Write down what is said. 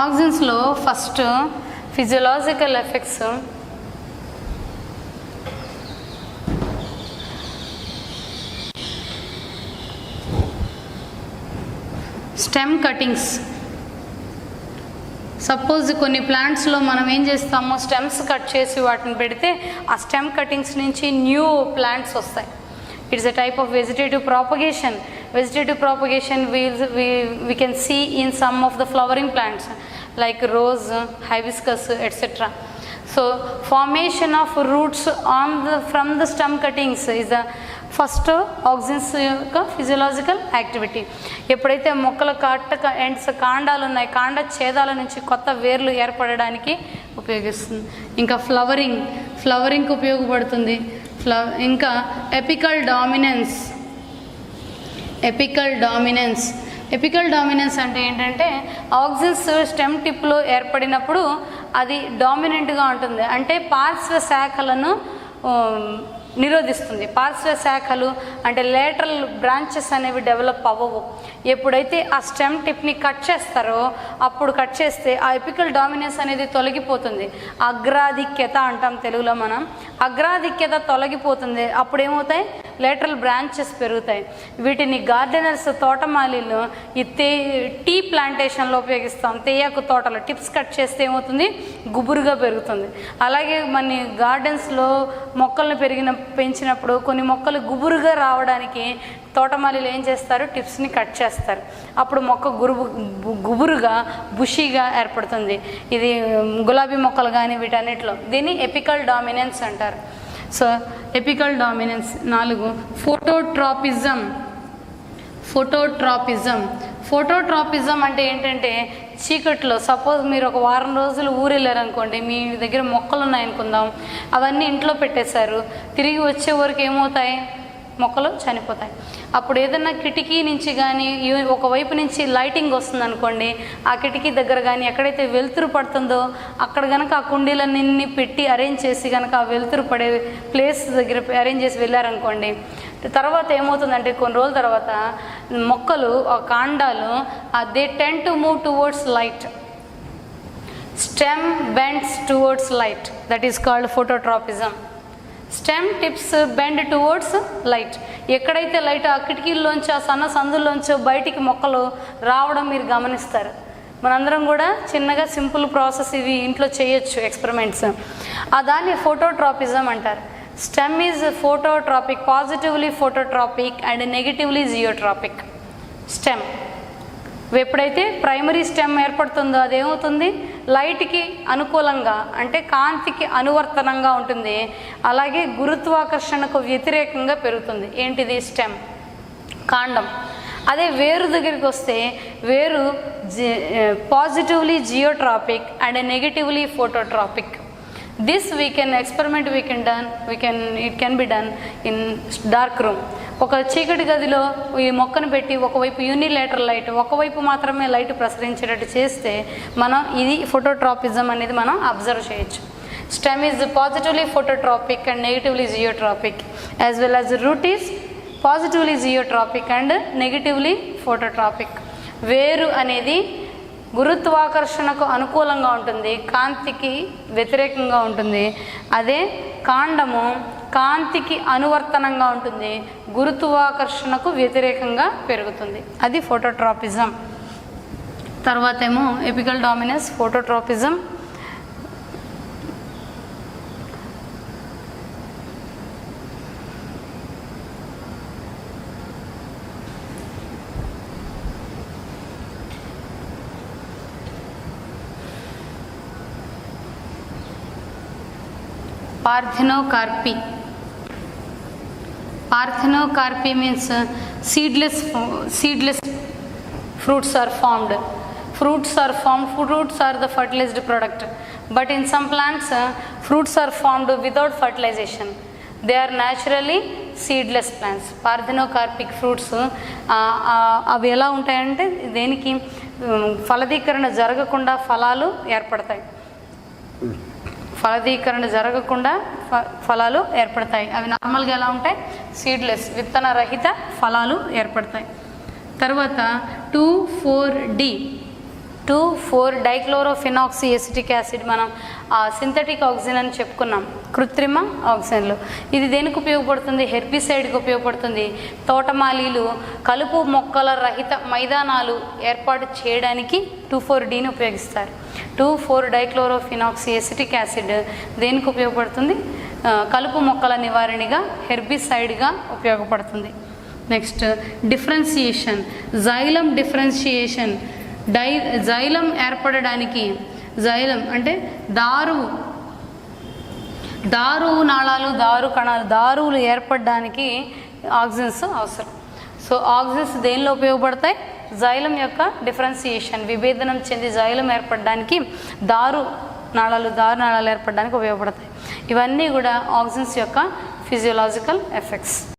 ఆక్సిన్స్లో first physiological effects stem cuttings. Suppose కొన్ని ప్లాంట్స్లో మనం ఏం చేస్తామో స్టెమ్స్ కట్ చేసి వాటిని పెడితే ఆ స్టెమ్ కటింగ్స్ నుంచి న్యూ ప్లాంట్స్ వస్తాయి. It's a type of vegetative propagation. Vegetative propagation we can see in some of the flowering plants like rose, hibiscus, etc. So formation of roots from the stem cuttings is the first auxins యొక్క physiological activity. ఎప్పుడైతే మొక్కల కాండాలు ఉన్నాయి, కాండ ఛేదాల నుంచి కొత్త వేర్లు ఏర్పడడానికి ఉపయోగిస్తుంది. ఇంకా ఫ్లవరింగ్కి ఉపయోగపడుతుంది. ఇంకా ఎపికల్ డామినెన్స్ అంటే ఏంటంటే ఆక్సిన్స్ స్టెమ్ టిప్లో ఏర్పడినప్పుడు అది డామినెంట్గా ఉంటుంది, అంటే పార్శ్వ శాఖలను నిరోధిస్తుంది. పార్శ్వ శాఖలు అంటే లేటరల్ బ్రాంచెస్ అనేవి డెవలప్ అవ్వవు. ఎప్పుడైతే ఆ స్టెమ్ టిప్ని కట్ చేస్తారో అప్పుడు కట్ చేస్తే ఆ ఎపికల్ డామినెన్స్ అనేది తొలగిపోతుంది. అగ్రాధిక్యత అంటాం తెలుగులో మనం. అగ్రాధిక్యత తొలగిపోతుంది. అప్పుడు ఏమవుతాయి? లేటరల్ బ్రాంచెస్ పెరుగుతాయి. వీటిని గార్డెనర్స్, తోటమాలీలు ఈ టీ ప్లాంటేషన్లో ఉపయోగిస్తాం. తేయాకు తోటలో టిప్స్ కట్ చేస్తే ఏమవుతుంది? గుబురుగా పెరుగుతుంది. అలాగే మన గార్డెన్స్లో మొక్కలను పెంచినప్పుడు కొన్ని మొక్కలు గుబురుగా రావడానికి తోటమాలీలు ఏం చేస్తారు? టిప్స్ని కట్ చేస్తారు. అప్పుడు మొక్క గుబురుగా బుషీగా ఏర్పడుతుంది. ఇది గులాబీ మొక్కలు కానీ వీటన్నిటిలో దీన్ని ఎపికల్ డామినెన్స్ అంటారు. So apical dominance. 4 ఫోటోట్రాపిజం అంటే ఏంటంటే చీకట్లో సపోజ్ మీరు ఒక వారం రోజులు ఊరెళ్ళారనుకోండి, మీ దగ్గర మొక్కలు ఉన్నాయనుకుందాం, అవన్నీ ఇంట్లో పెట్టేశారు, తిరిగి వచ్చే వరకు ఏమవుతాయి? మొక్కలు చనిపోతాయి. అప్పుడు ఏదైనా కిటికీ నుంచి కానీ ఒకవైపు నుంచి లైటింగ్ వస్తుంది అనుకోండి, ఆ కిటికీ దగ్గర కానీ ఎక్కడైతే వెలుతురు పడుతుందో అక్కడ కనుక ఆ కుండీలన్నీ పెట్టి అరేంజ్ చేసి కనుక ఆ వెలుతురు పడే ప్లేస్ దగ్గర అరేంజ్ చేసి వెళ్ళారనుకోండి, తర్వాత ఏమవుతుందంటే కొన్ని రోజుల తర్వాత మొక్కలు ఆ కాండాలు they tend to move towards light. Stem bends towards light, that is called phototropism. Stem tips bend towards light. ఎక్కడైతే లైట్ ఆ కిటికీల్లోంచి ఆ సన్న సందుల్లోంచో బయటికి మొక్కలు రావడం మీరు గమనిస్తారు. మనందరం కూడా చిన్నగా సింపుల్ ప్రాసెస్ ఇవి ఇంట్లో చేయొచ్చు, ఎక్స్పెరిమెంట్స్. దాన్ని ఫోటోట్రాపిజం అంటారు. Stem is phototropic, positively phototropic and negatively geotropic. Stem ఎప్పుడైతే ప్రైమరీ స్టెమ్ ఏర్పడుతుందో అదేమవుతుంది? లైట్కి అనుకూలంగా అంటే కాంతికి అనువర్తనంగా ఉంటుంది. అలాగే గురుత్వాకర్షణకు వ్యతిరేకంగా పెరుగుతుంది. ఏంటిది? స్టెమ్, కాండం. అదే వేరు దగ్గరికి వస్తే వేరు positively geotropic and negatively phototropic. This we can experiment, it can be done in dark room. ఒక చీకటి గదిలో ఈ మొక్కను పెట్టి ఒకవైపు యూనిలేటరల్ లైట్, ఒకవైపు మాత్రమే లైట్ ప్రసరించేటట్టు చేస్తే మనం ఇది ఫోటోట్రాపిజం అనేది మనం అబ్జర్వ్ చేయొచ్చు. Stem is positively phototropic and negatively geotropic, as well as root is positively geotropic and negatively phototropic. వేరు అనేది గురుత్వాకర్షణకు అనుకూలంగా ఉంటుంది, కాంతికి వ్యతిరేకంగా ఉంటుంది. అదే కాండము కాంతికి అనువర్తనంగా ఉంటుంది, గురుత్వాకర్షణకు వ్యతిరేకంగా పెరుగుతుంది. అది ఫోటోట్రాపిజం. తర్వాత ఏమో apical dominance, phototropism. Parthenocarpy means seedless fruits are formed. Fruits are the fertilized product. But in some plants, fruits are formed without fertilization. They are naturally seedless plants. Parthenocarpic fruits అవి ఎలా ఉంటాయంటే దేనికి ఫలదీకరణ జరగకుండా ఫలాలు ఏర్పడతాయి. అవి నార్మల్గా ఎలా ఉంటాయి? సీడ్లెస్, విత్తన రహిత ఫలాలు ఏర్పడతాయి. తర్వాత 2,4-D 2,4 డైక్లోరోఫినాక్సీ ఎసిటిక్ యాసిడ్ మనం సింథటిక్ ఆక్సిజన్ అని చెప్పుకున్నాం, కృత్రిమ ఆక్సిజన్లు. ఇది దేనికి ఉపయోగపడుతుంది? హెర్బిసైడ్కి ఉపయోగపడుతుంది. తోటమాలీలు కలుపు మొక్కల రహిత మైదానాలు ఏర్పాటు చేయడానికి 2,4-Dని ఉపయోగిస్తారు. 2,4 డైక్లోరోఫినాక్సీ ఎసిటిక్ యాసిడ్ దేనికి ఉపయోగపడుతుంది? కలుపు మొక్కల నివారణగా, హెర్బిసైడ్గా ఉపయోగపడుతుంది. Next differentiation, xylem differentiation. Xylem ఏర్పడడానికి, జైలం అంటే దారువు నాళాలు, దారు కణాలు, దారువులు ఏర్పడడానికి ఆక్సిజన్స్ అవసరం. సో ఆక్సిజన్స్ దేనిలో ఉపయోగపడతాయి? జైలం యొక్క డిఫరెన్షియేషన్, విభేదనం చెంది జైలం ఏర్పడడానికి, దారు నాళాలు ఏర్పడడానికి ఉపయోగపడతాయి. ఇవన్నీ కూడా ఆక్సిజన్స్ యొక్క ఫిజియోలాజికల్ ఎఫెక్ట్స్.